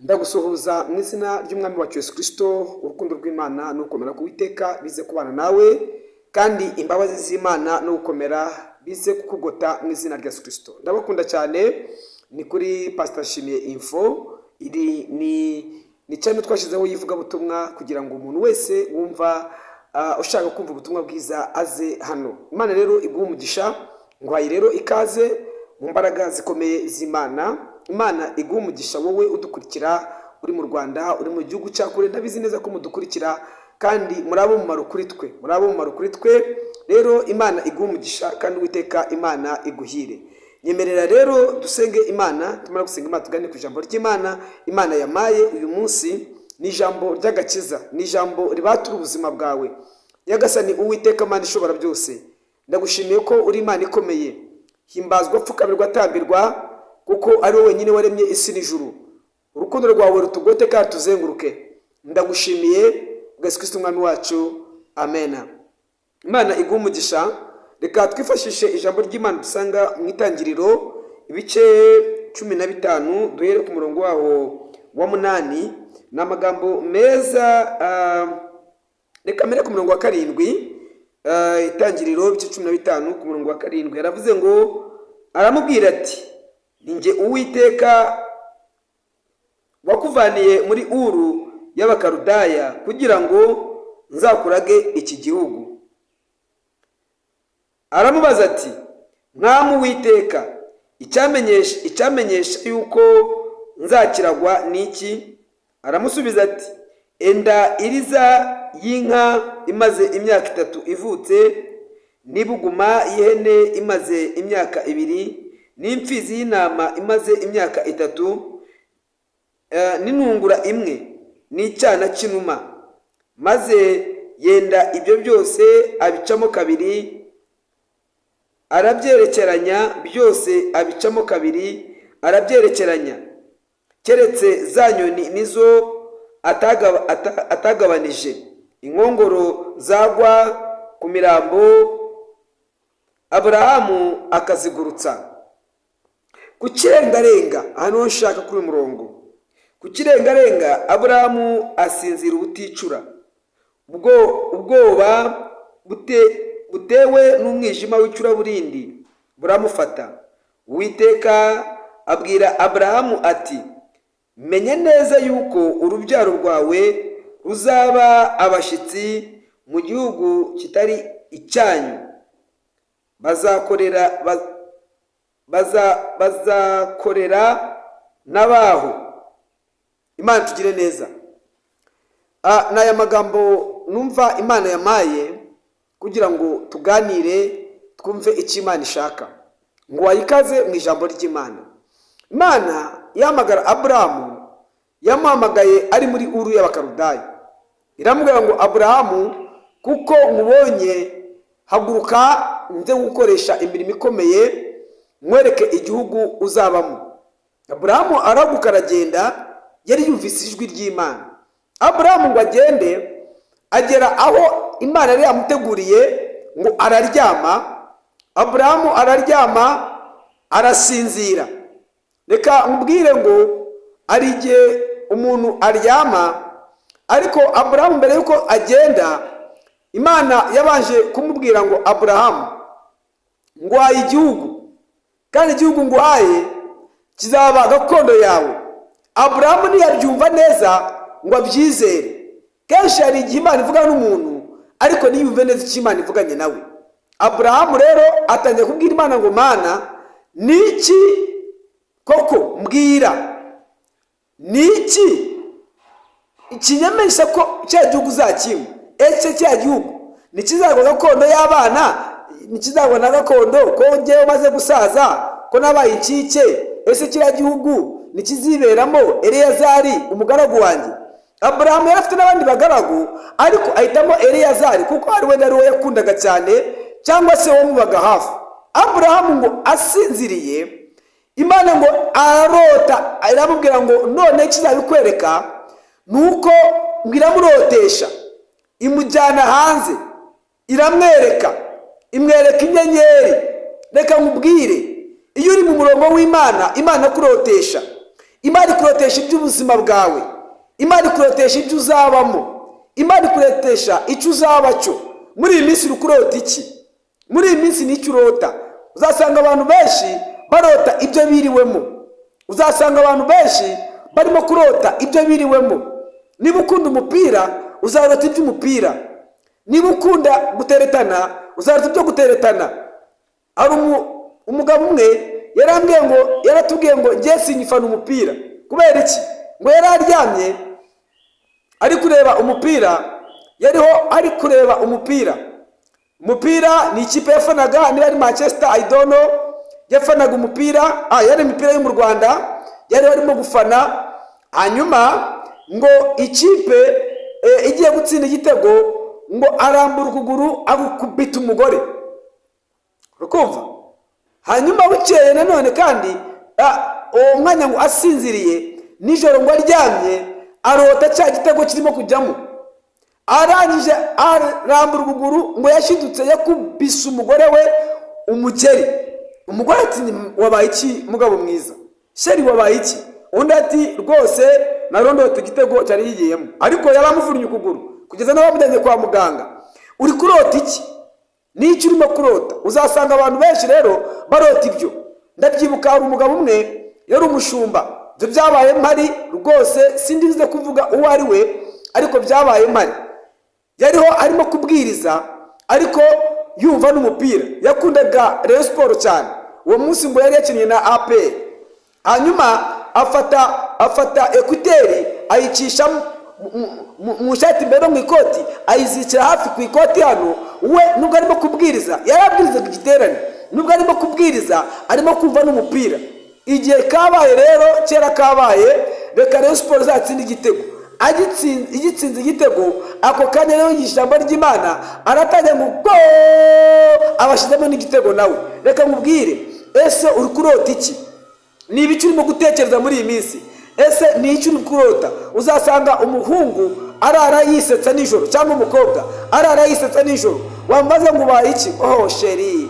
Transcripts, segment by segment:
Ndagusuhuza mu izina ry'umwami wacu Yesu Kristo. Urukundo rw'Imana no gukomera k'Uwiteka bize kubana nawe, kandi imbabazi z'Imana no gukomera bize kukugota mu izina rya Yesu Kristo. Ndabakunda cyane. Ni kuri Pastor Shimiye Info. Iri ni channel twashizeho yivuga butumwa kugira ngo umuntu wese wumva ushaka kumva ubutumwa bwiza aze hano. Imana rero iguha umugisha, ngwaye rero ikaze mu mbaraga zikomeye z'Imana. Imana iguha umugisha wowe udukurikira uri mu Rwanda, uri mu gihugu cya kure. Ndabizi neza ko mudukurikira kandi murabo mu kuri twe. Rero Imana iguha umugisha kandi Uwiteka Imana iguhire. Nyemerera rero dusenge Imana. Tumara gusenga Imana tugane ku ijambo ry'Imana. Imana yamaye uyu munsi ni ijambo ry'agakiza, ni ijambo ribatura ubuzima bwawe. Nyagasani Uwiteka Imana ishobora byose, ndagushimiye ko uri Imana ikomeye. Himbazwa, pfukamirwa, tambirwa, kuko ari wowe wenyine waremye isi n'ijuru. Urukundo rwawe rutugote kandi tuzenguruke. Ndagushimiye Yesu Kristo umwami wacu, amen. Imana iguha umugisha. Reka twifashishe ijambo ry'Imana dusanga mu Itangiriro ibice 15 duhere ku murongo waho wa 8. Na magambo meza. Reka mbere ku murongo wa 7. Itangiriro ibice 15 ku murongo wa 7 yaravuze ngo, aramubwira ati, ninjye Uwiteka wakuvaniye muri Uru y'Abakarudaya kugira ngo nzakurage iki gihugu. Aramubaza ati, mwami Uwiteka, icyamenyesha yuko nzakiragwa niki? Aramusubiza ati, enda iriza y'inka imaze imyaka 3 ivutse, n'ibuguma y'ihene imaze imyaka 2, n'imfizi y'intama imaze imyaka 3, n'intungura imwe, n'icyana cy'inuma. Maze yenda ibyo byose abicamo kabiri, arabyerekeranya byose abicamo kabiri, arabyerekeranya, keretse za nyoni nizo atagabanije. Inkongoro zagwa ku mirambo, Aburahamu akazigurutsa. Ku kirengarenga, hano nshaka kuri murongo, ku kirengarenga Aburahamu asinzira ubuticura. Ubwoba butewe n'umwijima w'icuraburindi buramufata. Uwiteka abwira Aburahamu ati, menye neza yuko urubyaro rwawe ruzaba abashyitsi mu gihugu kitari icyanyu. Bazakorera n'abaho. Imana tugire neza. N'aya magambo numva Imana yamaye kugira ngo tuganire twumve icyo Imana ishaka. Ngo wayikaze mu ijambo ry'Imana. Imana yahamagara Aburahamu, yamuhamagaye ari muri Uru y'Abakarudaya. Iramubwira ngo, Aburahamu, kuko nkubonye, haguruka nze gukoresha imirimo ikomeye, mwereke igihugu uzabamo. Aburahamu araguka aragenda, yari yumvise ijwi ry'Imana. Aburahamu ngo agende, agera aho Imana yari yamuteguriye, ngo araryama. Aburahamu araryama, arasinzira. Reka nkubwire ngo ari igihe umuntu aryama, ariko Aburahamu mbere yuko agenda, Imana yabanje kumubwira ngo, Aburahamu, ngwaye igihugu, kandi igihugu ngwaye kizaba gakondo yawe. Aburahamu ntiyabyumva neza ngo abyizere. Kenshi hari igihe Imana ivugana n'umuntu ariko ntiyumve neza icyo Imana ivuganye nawe. Aburahamu rero atangiye kubwira Imana ngo, Mana, niki koko mbwira? Niki ikinyemesha ko cya gihugu uzakimwe? Ese cya gihugu nikizagwa gakondo y'abana? Nikizagwa na gakondo ko ngewe maze gusaza, ko nabaye incike? Ese kiriya gihugu nikiziberamo Eleyazari umugaragu wanjye? Aburahamu yari afite n'abandi bagaragu, ariko ahitamo Eleyazari kuko ari we yakundaga cyane, cyangwa se wo mubaga hafi. Aburahamu ngo asinziriye, Imana ngo ararota. Iramubwira ngo, none kizabikwereka nuko ngiramurotesha. Imujyana hanze, imwereka inyenyeri. Reka nkubwire, iyo uri mu murongo w'Imana, Imana kurotesha Imana ikurotesha iby'ubuzima bwawe, Imana ikurotesha ibyo uzabamo, Imana ikurotesha icyo uzaba cyo. Muri iyi minsi uri kurota iki? Muri iyi minsi ni icyo urota. Uzasanga abantu benshi barota ibyo biriwemo, uzasanga abantu benshi barimo kurota ibyo biriwemo. Niba ukunda umupira uzarota iby'umupira, niba ukunda guteretana uzarota ibyo guteretana. Ari umugabo umwe yaratubwiye ngo ngiye sinyifana umupira. Kubera iki? Ngo yari aryamye ari kureba umupira, yariho ari kureba umupira. Umupira ni ikipe yafanaga, niba ari Manchester I don't know, yafanaga umupira, yari imipira yo mu Rwanda yari barimo gufana. Hanyuma ngo ikipe igiye gutsinda igitego, ngo arambura ukuguru agukubita umugore. Urukumva? Hanyuma bukeye nanone kandi uwo mwanya ngo asinziriye nijoro ngo aryamye arota cya gitego kirimo kujyamo. Arangije arambura ukuguru ngo yashidutse yakubise umugore we umugeri. Umugore ati wabaye iki mugabo mwiza? Sheri wabaye iki? Undi ati rwose narondota igitego cyari yigiyemo. Ariko yaramuvunnye ukuguru kugeza n'abamujyanye kwa muganga. Uri kurota iki? N'icyo urimo kurota? Uzasanga abantu benshi rero barota ibyo. Ndabyibuka hari umugabo umwe yari umushumba. Ibyo byabaye mpari rwose, sindize kuvuga uwo ari we, ariko byabaye mpari. Yariho arimo kubwiriza ariko yumva n'umupira. Yakundaga Rayon Sport cyane. Uwo munsi ngo yari yakinnye na APR. Hanyuma afata ekuteri ayicisha mu shati mbere mu ikoti, ayizikira hafi ku ikoti hano. We nubwo arimo kubwiriza, yarabwirizaga igiterane, nubwo arimo kubwiriza arimo kumva n'umupira. Igihe kabaye rero, kera kabaye, reka Rayon Sport zatsinda igitego. Igitsinze igitego, ako kanya rero y'ijambo ry'Imana aratangira ngo abashizemo n'igitego nawe. Reka nkubwire, ese uri kurota iki? Ni ibiki urimo gutekereza muri iyi minsi? Ese ni iki uri kurota? Uzasanga umuhungu arara yisetsa nijoro, cyangwa umukobwa arara yisetsa nijoro. Wamaze ngo ubaye iki? Sheri,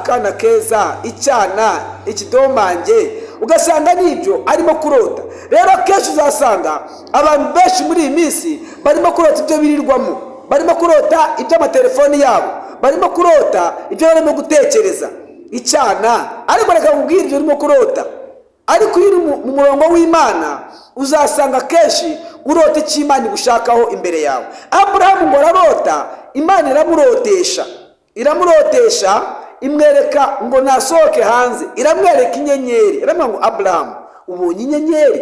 kana keza, icyana, ikidomange. Ugasanga nibyo arimo kurota. Rero kenshi uzasanga abantu benshi muri iyi minsi barimo kurota ibyo birirwamo, barimo kurota iby'amatelefoni yabo, barimo kurota ibyo barimo gutekereza. Icyana, ariko reka nkubwire ibyo urimo kurota. Ariko iyo uri mu murongo w'Imana uzasanga kenshi urota icyo Imana igushakaho imbere yawe. Aburahamu ngo ararota, Imana iramurotesha imwereka ngo nasohoke hanze, iramwereka inyenyeri. Iramubwira ngo Aburahamu, ubonye inyenyeri?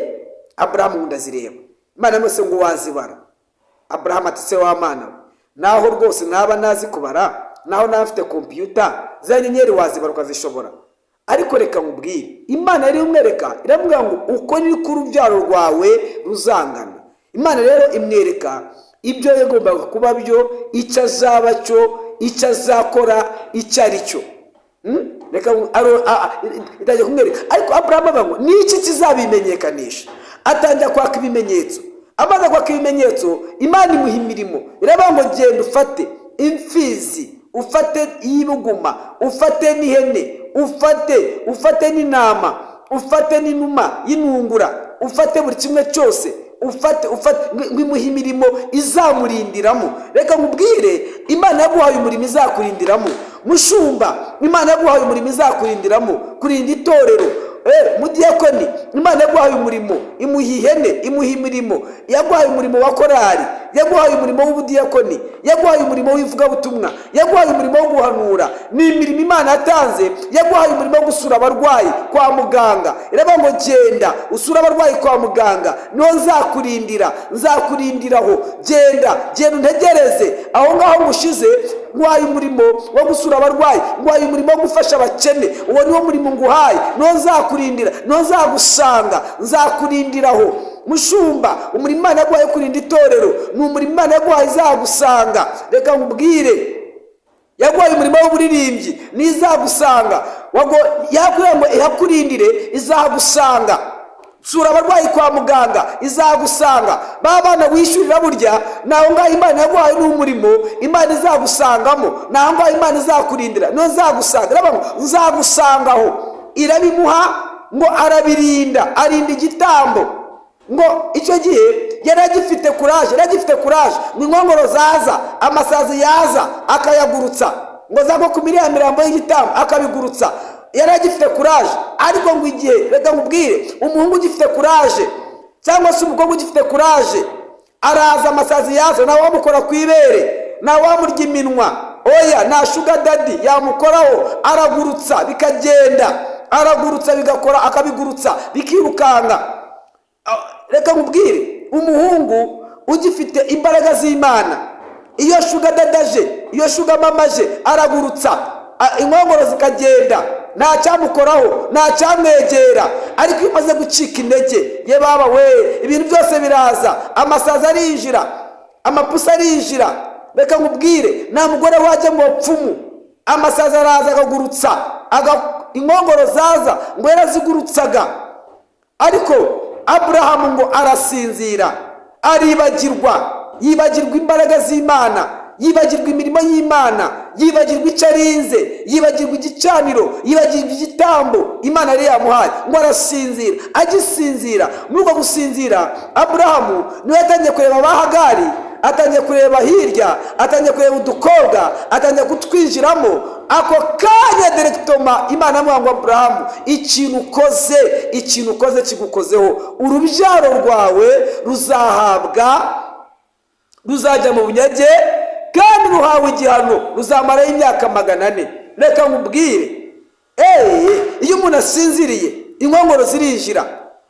Aburahamu ngo ndazireba. Imana yamuse ngo wazibara? Aburahamu ati se wa Mana we, naho rwose naba nazi kubara, naho naba mfite computer, za nyenyeri wazibara ukazishobora? Ariko reka nkubwire, Imana yari umwereka, iramubwira ngo uko ni ku rubyaro rwawe ruzangana. Imana rero imwereka ibyo yagombaga kuba byo, icyo azaba cyo, icyo azakora, icyo ari cyo. Reka itajya kumwereka. Ariko Aburahamu avuga ngo niki kizabimenyekanisha? Atangira kwaka ibimenyetso. Amaze kwaka ibimenyetso, Imana imuha imirimo. Iravuga ngo genda ufate imfizi, ufate y'ibuguma, ufate n'ihene, ufate n'intama, ufate n'inuma y'intungura, ufate buri kimwe cyose, ufate imuha imirimo izamurindiramo. Reka nkubwire, Imana yaguhaye umurimo izakurindiramo. Mushumba, Imana yaguhaye umurimo izakurindiramo, kurinda itorero. Mudiyakoni, Imana yaguhaye umurimo, imuha ihene, imuha imirimo. Yaguhaye umurimo wa korari, yaguhaye umurimo w'ubudiyakoni, yaguhaye umurimo w'ivugabutumwa, yaguhaye umurimo wo guhanura. Ni imirimo Imana yatanze. Yaguhaye umurimo wo gusura abarwayi kwa muganga. Iravuga ngo genda usura abarwayi kwa muganga, niho nzakurindiraho. Genda untegereze aho ngaho ngushize. Nguhaye umurimo wo gusura abarwayi, nguhaye umurimo wo gufasha abakene. Uwo niwo murimo nguhaye, niho nzakurindira, niho nzagusanga, nzakurindiraho. Mushumba, umurimo Imana yaguhaye kurinda itorero ni umurimo Imana yaguhaye izagusanga. Reka nkubwire, yaguhaye umurimo w'uburirimbyi n'izagusanga. Yakubwira ngo ihakurindire, izagusanga. Sura abarwayi kwa muganga, izagusanga. Ba bana wishyurira burya, naho ngaho Imana yaguhaye n'umurimo Imana izagusangamo. Naho ngaho Imana izakurindira, no nzagusanga. Iravuga ngo nzagusangaho. Irabimuha ngo arabirinda, arinda igitambo. Ngo icyo gihe yari agifite kuraje, ngo inkongoro zaza, amasazi yaza akayagurutsa, ngo zagwa ku miriya mirambo y'igitambo akabigurutsa. Yari agifite kuraje. Ariko ngo igihe, reka nkubwire, umuhungu ugifite kuraje cyangwa se umukobwa ugifite kuraje, araza amasazi yaza, nawe wamukora ku ibere, nawe wamurya iminwa, oya nta sugar daddy yamukoraho, aragurutsa bikagenda, aragurutsa bigakora, akabigurutsa bikirukanga. Reka nkubwire, umuhungu ugifite imbaraga z'Imana, iyo sugar daddy aje, iyo sugar mama aje, aragurutsa, inkongoro zikagenda, nta cyamukoraho, nta cyamwegera. Ariko iyo umaze gucika intege, ye baba we, ibintu byose biraza, amasazi arinjira, amapusi arinjira. Reka nkubwire, nta mugore wajya mu bapfumu, amasazi araza akagurutsa, inkongoro zaza ngo yarazigurutsaga. Ariko Aburahamu ngo arasinzira, aribagirwa, yibagirwa imbaraga z'Imana, yibagirwa imirimo y'Imana, yibagirwa icyo arinze, yibagirwa igicaniro, yibagirwa igitambo Imana yari yamuhaye, ngo arasinzira. Agisinzira, muri uko gusinzira, Aburahamu niwe yatangiye kureba abahagari, atangiye kureba hirya, atangiye kureba udukobwa, atangiye kutwinjiramo. Ako kanya direktoma Imana amuha ngo Aburahamu, ikintu ukoze kigukozeho, urubyaro rwawe ruzajya mu bunyage, kandi ruhawe igihano, ruzamaraho imyaka 400. Reka nkubwire, iyo umuntu asinziriye, inkongoro zirinjira.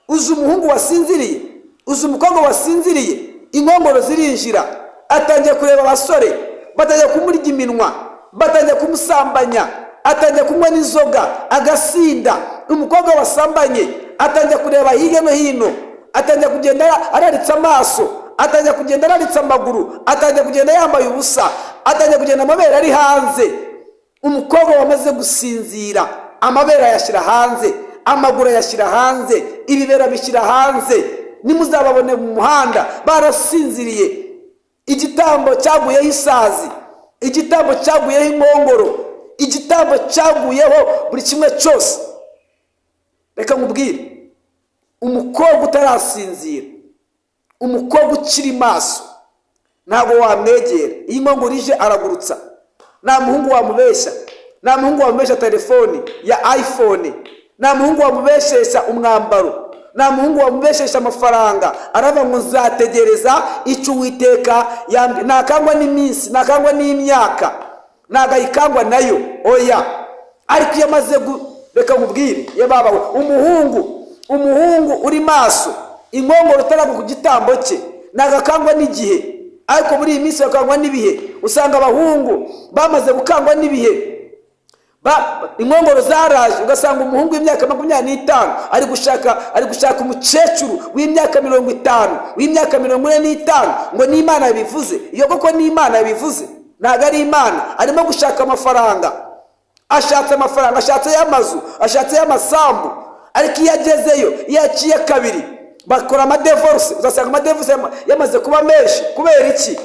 Uzi umuhungu wasinziriye, uzi umukobwa wasinziriye, inkongoro zirinjira. Atangiye kureba abasore, batangiye kumurya iminwa, batangiye kumusambanya, atangiye kunywa n'inzoga agasinda. Umukobwa wasambanye atangiye kureba hirya no hino, atangiye kugenda araritse amaso, atangiye kugenda araritse amaguru, atangiye kugenda yambaye ubusa, atangiye kugenda amabere ari hanze. Umukobwa wamaze gusinzira, amabere ayashyira hanze, amaguru ayashyira hanze, ibibera bishyira hanze. Nimuzababone mu muhanda barasinziriye. Igitambo cyaguyeho isazi, igitambo cyaguyeho inkongoro, igitambo cyaguyeho buri kimwe cyose. Reka nkubwire, umukobwa utarasinzira, umukobwa ukiri maso, ntabwo wamwegera. Iyo inkongoro ije aragurutsa. Nta muhungu wamubeshya, nta muhungu wamubeshya telefoni ya iPhone, nta muhungu wamubeshesha umwambaro, nta muhungu wamubeshesha amafaranga. Arava ngo nzategereza icyo Uwiteka yambwiye. Ntakangwa n'iminsi, ntakangwa n'imyaka, ntagayikangwa nayo, oya. Ariko iyo amaze reka nkubwire, ye baba, umuhungu uri maso, inkongoro utaraga ku gitambo cye, ntagakangwa n'igihe. Ariko muri iyi minsi bakangwa n'ibihe. Usanga abahungu bamaze gukangwa n'ibihe, inkongoro zaraje. Ugasanga umuhungu w'imyaka 25 ari gushaka umukecuru w'imyaka 50, w'imyaka 45, ngo ni Imana yabivuze. Iyo koko ni Imana yabivuze, ntago ari Imana. Arimo gushaka amafaranga, ashatse amafaranga, ashatse y'amazu, ashatse y'amasambu. Ariko iyo agezeyo, iyo aciye kabiri, bakora amadevorce. Uzasanga amadevorce yamaze kuba menshi. Kubera iki?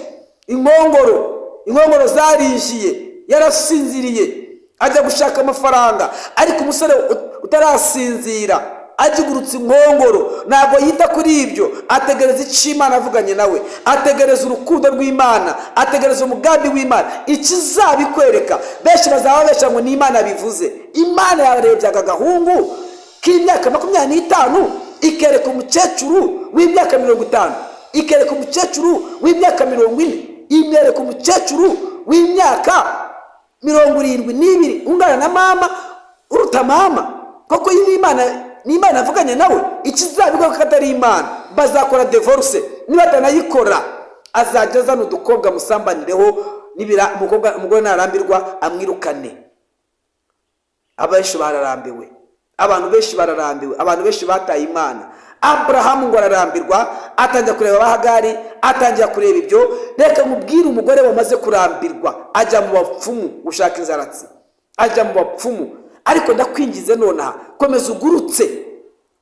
Inkongoro zarinjiye, yarasinziriye, ajya gushaka amafaranga. Ariko umusore utarasinzira, agigurutse inkongoro, ntabwo yita kuri ibyo. Ategereza icyo Imana avuganye nawe, ategereza urukundo rw'Imana, ategereza umugambi w'Imana, ikizabikwereka. Benshi bazaba besha ngo ni Imana bivuze. Imana yarebye agahungu k'imyaka 25, ikereka umukecuru w'imyaka 50, ikereka umukecuru w'imyaka 40, imwereka umukecuru w'imyaka 72 ungana na mama, uruta mama. Koko iyi ni Imana avuganye nawe, ikizabikwereka atari Imana. Bazakora divorce, niba atanayikora azajya azana udukobwa musambanireho, nibira umugore narambirwa amwirukane. Abenshi bararambiwe, abantu benshi bararambiwe, abantu benshi bataye Imana. Aburahamu ngo ararambirwa, atangira kureba abahagari, atangira kureba ibyo. Reka nkubwire, umugore wamaze kurambirwa ajya mu bapfumu gushaka inzaratsi, ajya mu bapfumu. Ariko ndakwingize nonaha, komeza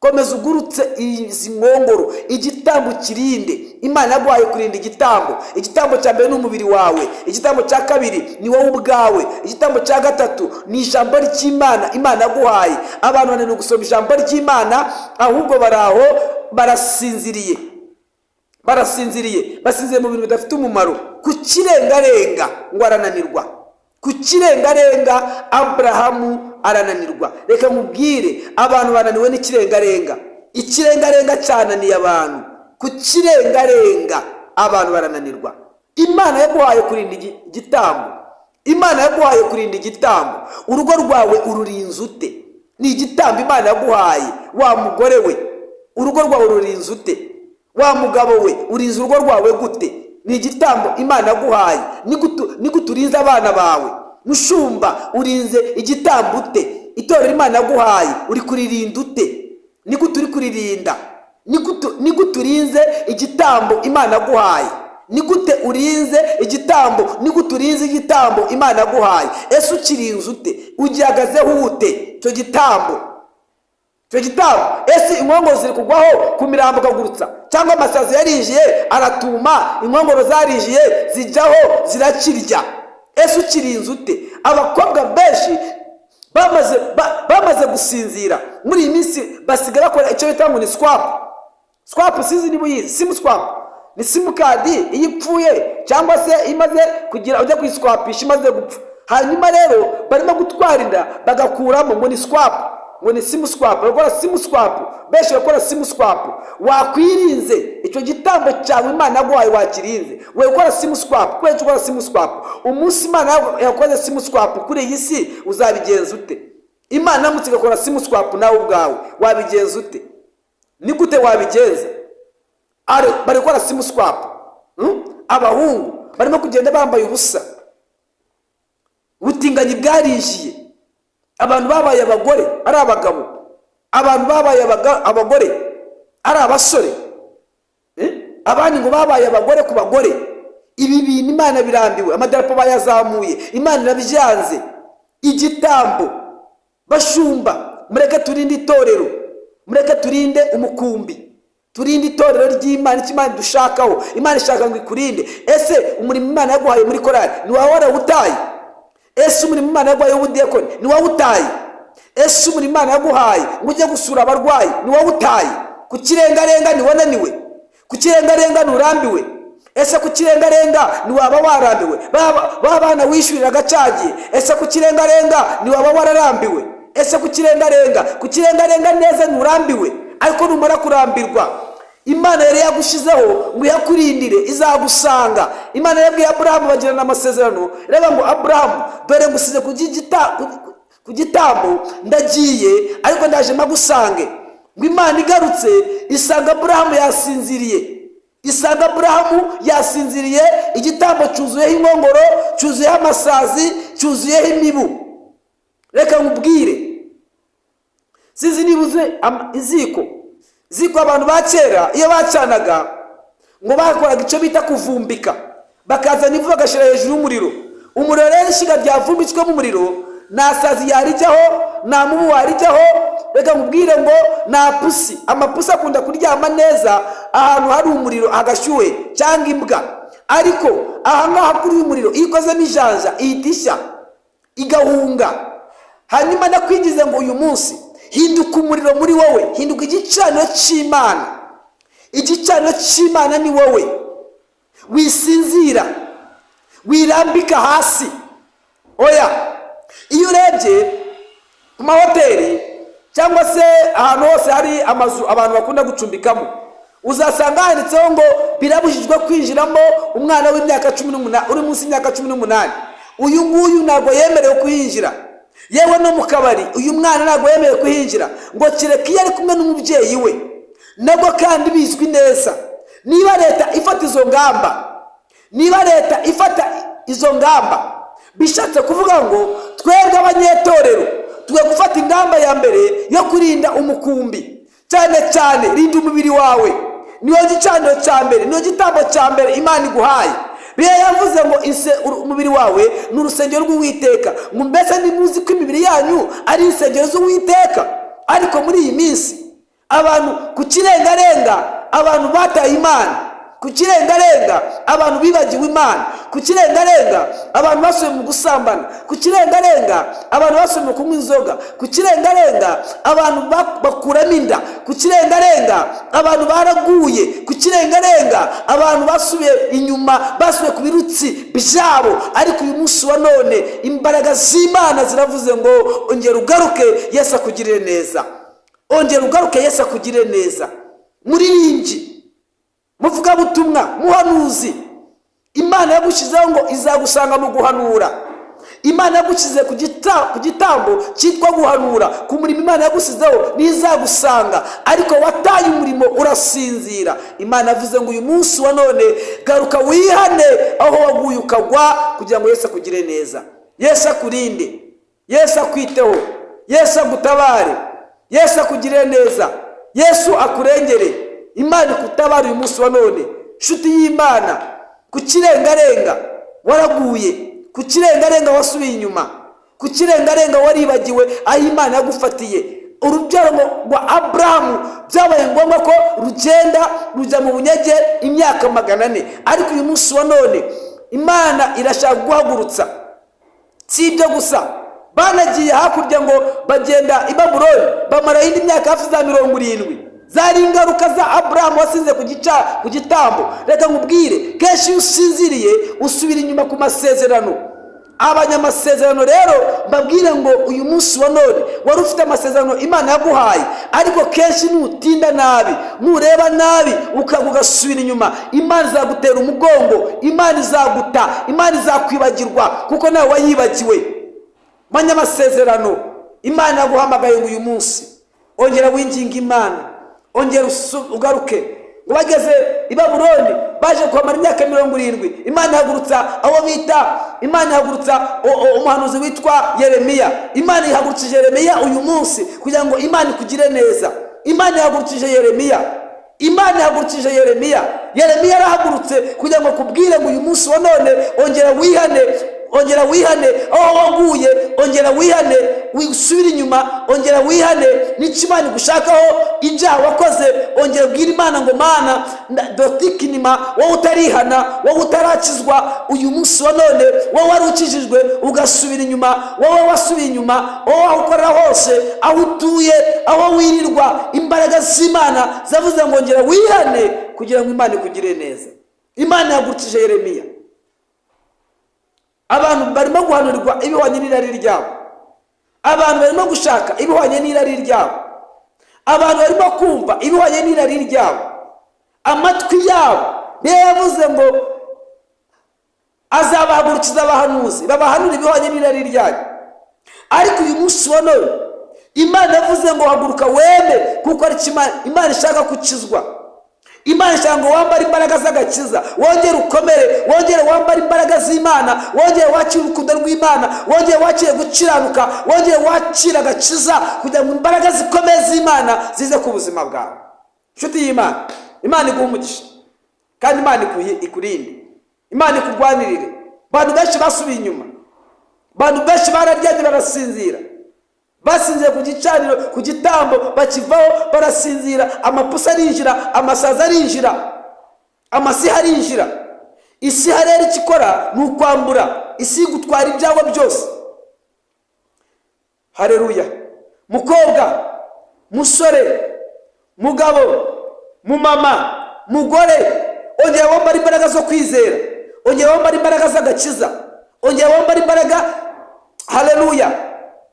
komeza ugurutse izi nkongoro, igitambo kirinde. Imana yaguhaye kurinda igitambo. Igitambo cya mbere ni umubiri wawe, igitambo cya kabiri ni wowe ubwawe, igitambo cya gatatu ni ijambo ry'Imana Imana yaguhaye. Abantu bananiwe gusoma ijambo ry'Imana, ahubwo baraho barasinziriye mu bintu bidafite umumaro. Ku kirengarenga ngo arananirwa, ku kirengarenga Aburahamu arananirwa. Reka nkubwire, abantu bananiwe n'ikirengarenga. Ikirengarenga cyananiye abantu, ku kirengarenga abantu barananirwa. Imana yaguhaye kurinda igitambo, Imana yaguhaye kurinda igitambo. Urugo rwawe ururinze ute? Ni igitambo Imana yaguhaye. Wa mugore we, urugo rwawe ururinze ute? Wa mugabo we, urinze urugo rwawe gute? Ni igitambo Imana yaguhaye. Ni guturinza abana bawe. Mushumba, urinze igitambo ute? Itorero Imana yaguhaye uri kuririnda ute? Ni gute uri kuririnda? Ni gute urinze igitambo Imana yaguhaye? Ni gute urinze igitambo? Ni gute urinze igitambo Imana yaguhaye? Ese ukirinze ute? Ugihagazeho ute icyo gitambo? Ese inkongoro ziri kugwaho ku mirambo ukagurutsa, cyangwa amasazi yarinjiye aratuma, inkongoro zarinjiye zijyaho zirakirya? Ese ukirinze ute? Abakobwa benshi bamaze gusinzira muri iyi minsi, basigara bakora icyo bita ngo ni swap. Sizi niba uyizi simu swap. Ni simukadi iyo ipfuye cyangwa se imaze kugira ujya kuyiswapisha imaze gupfa, hanyuma rero barimo gutwara inda bagakuramo ngo ni swap, ngo ni simu swap. Bakora simu swap, benshi bakora simu swap. Wakwirinze icyo gitambo cyawe Imana yaguhaye, wakirinze. We gukora simu swap, kwe gukora simu swap. Umunsi Imana yakoze simu swap kuri iyi si, uzabigenza ute? Imana yamutse igakora simu swap nawe ubwawe, wabigenza ute? Ni gute wabigenza? Bari gukora simu swap. Abahungu barimo kugenda bambaye ubusa, ubutinganyi bwarinjiye. Abantu babaye abagore ari abagabo, abantu babaye abagore ari abasore, abandi ngo babaye abagore ku bagore. Ibi bintu Imana birambiwe, amadarapo bayazamuye, Imana irabyanze. Igitambo, bashumba, mureke turinde itorero, mureke turinde umukumbi, turinde itorero ry'Imana. Imana dushakaho, Imana ishaka ngo ikurinde. Ese umurimo Imana yaguhaye muri korali ni wawe warawutaye? Ese umurimo Imana yaguhaye w'ubudiyakoni ni wawe utaye? Ese umurimo Imana yaguhaye ngo ujye gusura abarwayi ni wawe utaye? Ku kirengarenga ni wananiwe, ku kirengarenga nurambiwe. Ese ku kirengarenga ni waba warambiwe? Bana wishyurira agacagiye. Ese ku kirengarenga ni waba wararambiwe? Ese ku kirengarenga neza nurambiwe. Ariko numara kurambirwa, Imana yari yagushizeho ngo yakurindire, izagusanga. Imana yabwiye Aburahamu bagirana amasezerano, reba ngo Aburahamu, dore ngusize ku gitambo, ndagiye ariko ndaje magusange. Ngo Imana igarutse isanga Aburahamu yasinziriye, igitambo cyuzuyeho inkongoro, cyuzuyeho amasazi, cyuzuyeho imibu. Reka nkubwire, sizi nibuze iziko abantu ba kera iyo bacanaga ngo bakoraga icyo bita kuvumbika, bakazana ivu bagashyira hejuru y'umuriro. Umuriro rero ishiga ryavumbitswe mu muriro, nta sazi yarijyaho, nta mubu warijyaho. Reka nkubwire ngo nta pusi. Amapusi akunda kuryama neza ahantu hari umuriro agashyuhe, cyangwa imbwa. Ariko aha ngaha kuri uyu muriro iyo ukozemo ijanja ihita ishya igahunga. Hanyuma ndakwigize ngo uyu munsi hinduka umuriro muri wowe, hinduka igicaniro cy'Imana. Igicaniro cy'Imana ni wowe. Wisinzira, wirambika hasi. Oya, iyo urebye ku mahoteli cyangwa se ahantu hose hari amazu abantu bakunda gucumbikamo, uzasanga handitseho ngo birabujijwe kwinjiramo umwana w'imyaka 18, uri munsi y'imyaka 18. Uyu nguyu ntabwo yemerewe kuhinjira. Yewe no mu kabari uyu mwana ntabwo yemerewe kuhinjira, ngo kireke iyo ari kumwe n'umubyeyi we. Nabwo kandi bizwi neza. Niba leta ifata izo ngamba, bishatse kuvuga ngo twebwe abanyetorero tugiye gufata ingamba ya mbere yo kurinda umukumbi. Cyane rinda umubiri wawe, niyo gicaniro cya mbere, niyo gitambo cya mbere Imana iguhaye. Bibiliya yavuze ngo umubiri wawe ni urusengero rw'Uwiteka. Ngo mbese ntimuzi ko imibiri yanyu ari insengero z'Uwiteka? Ariko muri iyi minsi abantu ku kirengarenga, abantu bataye Imana, ku kirengarenga abantu bibagiwe Imana, ku kirengarenga abantu basubiye mu gusambana, ku kirengarenga abantu basubiye mu kunywa inzoga, ku kirengarenga abantu bakuramo inda, ku kirengarenga abantu baraguye, ku kirengarenga abantu basubiye inyuma, basubiye ku birutsi byabo. Ariko uyu munsi wa none imbaraga z'Imana ziravuze ngo ongera ugaruke, Yesu akugirire neza. Ongera ugaruke, Yesu akugirire neza. Muririmbyi, muvugabutumwa, muhanuzi, Imana yagushizeho ngo izagusanga mu guhanura. Imana yagushyize ku gitambo cyitwa guhanura. Ku murimo Imana yagushyizeho n'izagusanga, ariko wataye umurimo urasinzira. Imana yavuze ngo uyu munsi wa none garuka wihane aho waguye ukagwa, kugira ngo Yesu akugire neza, Yesu akurinde, Yesu akwiteho, Yesu agutabare, Yesu akugire neza, Yesu akurengere. Imana ikutabara uyu munsi wa none. Nshuti y'Imana, ku kirengarenga waraguye, ku kirengarenga wasubiye inyuma, ku kirengarenga waribagiwe aho Imana yagufatiye. Urubyaro rwa Aburahamu byabaye ngombwa ko rugenda rujya mu bunyage imyaka 400, ariko uyu munsi wa none Imana irashaka guhagurutsa. Si ibyo gusa, banagiye hakurya ngo bagenda i Babuloni, bamara indi myaka hafi za 70. Zari ingaruka za Aburahamu wasinze ku gitambo. Reka nkubwire, kenshi iyo usinziriye usubira inyuma ku masezerano. Abanyamasezerano rero mbabwire ngo uyu munsi wa none wari ufite amasezerano Imana yaguhaye, ariko kenshi nutinda nabi, nureba nabi ugasubira inyuma, Imana izagutera umugongo, Imana izaguta, Imana izakwibagirwa, kuko nawe wayibagiwe. Banyamasezerano, Imana yaguhamagaye ngo uyu munsi ongera winginga Imana, ongera ugaruke. Ngo bageze i Babuloni baje kuhamara imyaka 70, Imana ihagurutsa abo bita, Imana ihagurutsa umuhanuzi witwa Yeremiya. Imana ihagurukije Yeremiya uyu munsi kugira ngo Imana ikugire neza. Imana ihagurukije Yeremiya, Imana ihagurukije Yeremiya. Yeremiya arahagurutse kugira ngo kubwire ngo uyu munsi wa none ongera wihane, ongera wihane aho waguye, ongera wihane, wisubira inyuma, ongera wihane n'ikimana gushakaho ibyaha wakoze. Ongera bwira Imana ngo Mana dotikinima, wowe utarihana, wowe utarakizwa, uyu munsi wa none wowe wari ukijijwe ugasubira inyuma, wowe wasubiye inyuma, wowe aho ukora hose, aho utuye, aho wirirwa, imbaraga z'Imana zavuze ngo ongera wihane kugira ngo Imana ikugire neza. Imana yagurukije Yeremiya. Abantu barimo guhanurirwa ibihwanye n'irari ryabo, abantu barimo gushaka ibihwanye n'irari ryabo, abantu barimo kumva ibihwanye n'irari ryabo. Amatwi yabo niyo yavuze ngo azabahagurukiza abahanuzi babahanura ibihwanye n'irari ryayo. Ariko uyu munsi wa none Imana yavuze ngo haguruka weme, kuko ari Imana ishaka gukizwa. Imana ishaka ngo wambare imbaraga z'agakiza, wongere ukomere, wongere wambare imbaraga z'Imana, wongere wakire urukundo rw'Imana, wongere wakire gukiranuka, wongere wakire agakiza, kugira ngo imbaraga zikomeye z'Imana zize ku buzima bwawe. Nshuti y'Imana, Imana iguha umugisha kandi Imana ikurinde, Imana ikurwanirire. Abantu benshi basubiye inyuma, abantu benshi bararyamye barasinzira, basinziye ku gicaniro, ku gitambo bakivaho barasinzira. Amapusa arinjira, amasaza arinjira, amasiha arinjira. Isi harera ikikora ni ukwambura, isi gutwara ibyago byose. Haleluya. Mukobwa, musore, mugabo, mumama, mugore, ongera wambara imbaraga zo kwizera, ongera wambara imbaraga z'agakiza, ongera wambara imbaraga. Haleluya.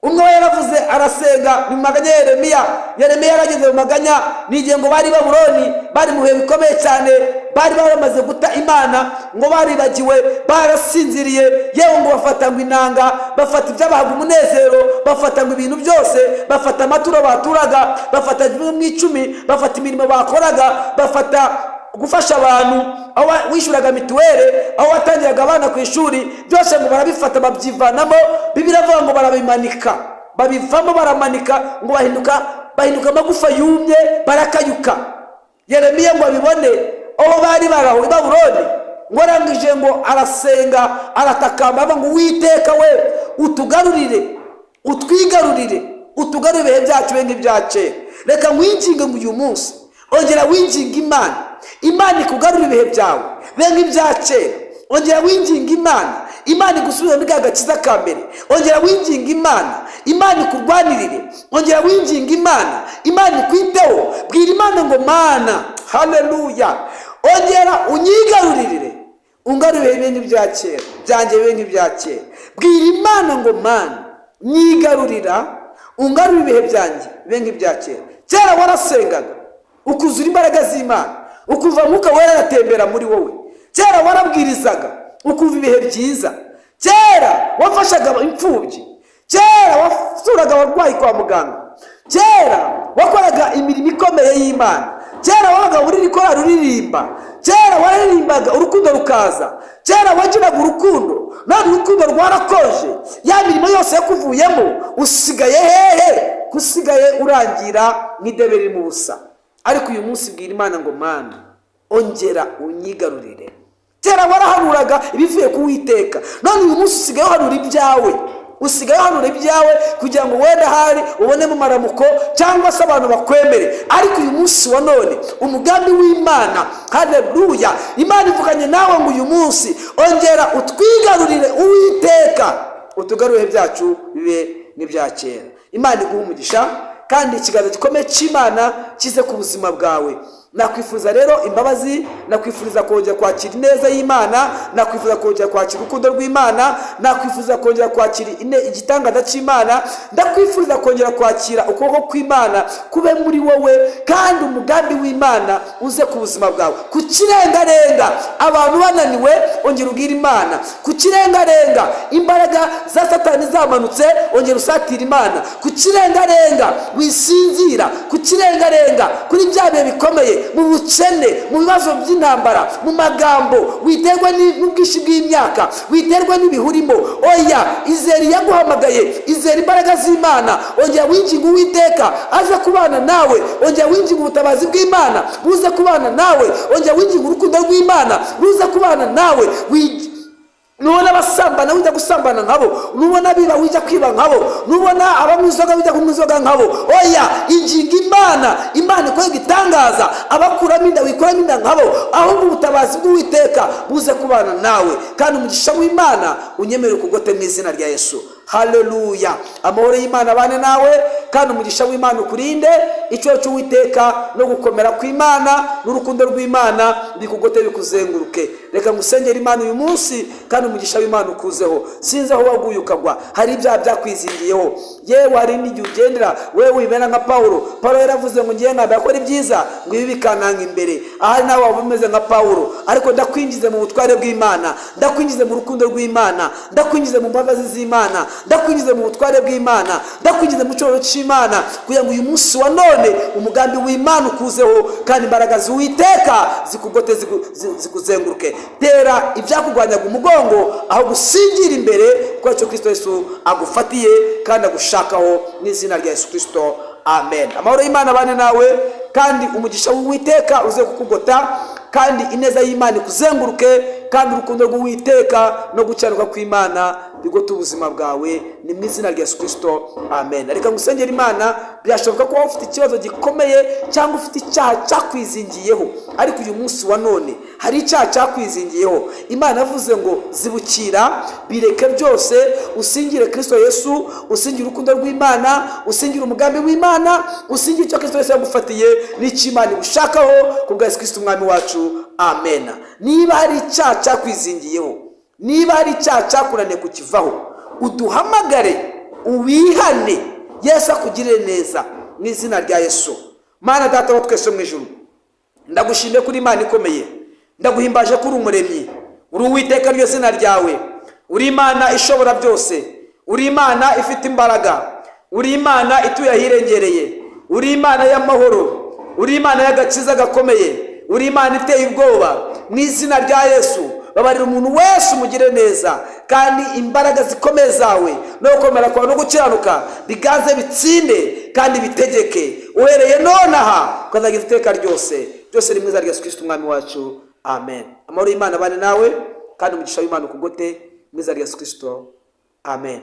Umwe yaravuze arasenga mu maganya Yeremiya. Yeremiya yarageze mu maganya n'igihe ngo bari Babuloni, bari mu bihe bikomeye cyane, bari baramaze guta Imana, ngo baribagiwe, barasinziriye, yewe ngo bafata ngo inanga, bafata ibyabahaga umunezero, bafata ngo ibintu byose, bafata amaturo baturaga, bafata mu icumi, bafata imirimo bakoraga, bafata gufasha abantu, aho wishyuraga mituweli, aho watangiraga abana ku ishuri, byose ngo barabifata babyivanamo. Bibiliya ivuga ngo barabimanika, babivamo baramanika, ngo bahinduka amagufa yumye, barakayuka. Yeremiya ngo abibone aho bari baraho i Babuloni, ngo arangije ngo arasenga, aratakamba, avuga ngo Uwiteka we utugarurire, utwigarurire, utugarurire ibihe byacu be nk'ibya kera. reka mwinginge ngo uyu munsi ongera winginga Imana ikugarura ibihe byawe benga ibya kera. Ongera winginga Imana igusubiza muri ka gakiza ka mbere. Ongera winginga Imana ikurwanirire. Ongera winginga Imana ikwiteho. Bwira Imana ngo Mana, haleluya, ongera unyigarurire, ungarure ibihe n'ibya kera byanjye bibe nk'ibya kera. Bwira Imana ngo Mana, nyigarurira, ungarure ibihe byanjye bibe nk'ibya kera. Kera warasengaga ukuzura imbaraga z'Imana, ukuva Mwuka Wera agatembera muri wowe. Kera warabwirizaga ukumva ibihe byiza. Kera wafashaga imfubyi. Kera wasuraga abarwayi kwa muganga. Kera wakoraga imirimo ikomeye y'Imana. Kera wabaga muri korali uririmba. Kera waririmbaga urukundo rukaza. Kera wagiraga urukundo, none urukundo rwarakoje. Ya mirimo yose yakuvuyemo usigaye hehe? Kusigaye urangira nk'idebe riri mu busa. Ariko uyu munsi bwira Imana ngo Mana, ongera unyigarurire. Kera warahanuraga ibivuye ku Uwiteka, none uyu munsi usigaye uhanura ibyawe. Usigaye uhanura ibyawe kugira ngo wenda hari ubone mu maramuko cyangwa se abantu bakwemere. Ariko uyu munsi wa none umugambi w'Imana, haleluya, Imana ivuganye nawe ngo uyu munsi ongera utwigarurire Uwiteka, utugarure byacu bibe n'ibya kera. Imana iguha umugisha kandi ikiganza gikomeye cy'Imana kize ku buzima bwawe. Nakwifuza rero imbabazi, nakwifuriza kongera kwakira ineza y'Imana, nakwifuza kongera kwakira urukundo rw'Imana, nakwifuza kongera kwakira igitangaza cy'Imana, ndakwifuriza kongera kwakira ukuboko kw'Imana kube muri wowe, kandi umugambi w'Imana uze ku buzima bwawe. Ku kirengarenga abantu bananiwe, ongera ubwire Imana. Ku kirengarenga imbaraga za Satani zamanutse, ongera usatira Imana. Ku kirengarenga wisinzira, ku kirengarenga kuri bya bihe bikomeye, mu bukene, mu bibazo by'intambara, mu magambo, witerwa n'ubwishi bw'imyaka, witerwa n'ibihurimo. Oya, izeri yaguhamagaye, izeri imbaraga z'Imana. Ongera winginga Uwiteka aze kubana nawe. Ongera winginga ubutabazi bw'Imana buze kubana nawe. Ongera winginga urukundo rw'Imana ruze kubana nawe. Nubona abasambana wijya gusambana nkabo, nubona abiba wijya kwiba nkabo, nubona abamwizoga wijya kumwizoga nkabo. Oya, inginga Imana ikora igitangaza. Abakuramo inda wikuramo inda nkabo, ahubwo ubutabazi bw'Uwiteka buze kubana nawe, kandi umugisha w'Imana unyemere kugote mu izina rya Yesu. Haleluya. Amahoro y'Imana abane nawe, kandi umugisha w'Imana ukurinde. Icyo cy'Uwiteka no gukomera kw'Imana n'urukundo rw'Imana bikugote bikuzenguruke. Reka ngusengera Imana uyu munsi, kandi umugisha w'Imana ukuzeho. Sinzi aho waguye ukagwa, hari ibyaha byakwizingiyeho. Yewe hari n'igihe ugendera wewe wibera nka Pawulo. Pawulo yaravuze ngo ngiye ntabwo akora ibyiza ngo ibi bikananga imbere. Ahari nawe waba umeze nka Pawulo, ariko ndakwinjize mu butware bw'Imana, ndakwinjize mu rukundo rw'Imana, ndakwinjize mu mbabazi z'Imana, ndakwinjize mu butware bw'Imana, ndakwinjize mu cyoro cy'Imana, kugira ngo uyu munsi wa none umugambi w'Imana ukuzeho, kandi imbaraga z'Uwiteka zikugote zikuzenguruke. Tera ibyakugwanyaga umugongo, aho gusingira imbere, kuko icyo Kristo Yesu agufatiye kandi agushakaho mu izina rya Yesu Kristo. Amen. Amahoro y'Imana abane nawe, kandi umugisha w'Uwiteka uze kukugota, kandi ineza y'Imana ikuzenguruke, kandi urukundo rw'Uwiteka no gucyanuka kw'Imana bigote ubuzima bwawe, ni mu izina rya Yesu Kristo. Amen. Reka ngusengera Imana. Byashoboka ko ufite ikibazo gikomeye cyangwa ufite icyaha cyakwizingiyeho, ariko uyu munsi wa none hari icyaha cyakwizingiyeho. Imana yavuze ngo zibukira, bireke byose, usingire Kristo Yesu, usingire urukundo rw'Imana, usingire umugambi w'Imana, usingire icyo Kristo Yesu yagufatiye n'icyo Imana igushakaho ku bwa Yesu Kristo umwami wacu. Amen. Niba hari icyaha cyakwizingiyeho, niba hari icyaha cyakuraniye kukivaho, uduhamagare ubihane, Yesu akugirire neza mu izina rya Yesu. Mana Data wa twese mu ijuru, ndagushimiye kuri Imana ikomeye, ndaguhimbaje kuri umuremyi, uri Uwiteka ryo zina ryawe, uri Imana ishobora byose, uri Imana ifite imbaraga, uri Imana ituye ahirengereye, uri Imana y'amahoro, uri Imana y'agakiza gakomeye, uri Imana iteye ubwoba. Mu izina rya Yesu babarira umuntu wese umugire neza, kandi imbaraga zikomeye zawe no gukomera kwawe no gukiranuka biganze bitsinde kandi bitegeke, uhereye nonaha ukazagira iteka ryose. Byose ni mu izina rya Yesu Kristo umwami wacu. Amen. Amahoro y'Imana abane nawe, kandi umugisha w'Imana ukugote mu izina rya Yesu Kristo. Amen.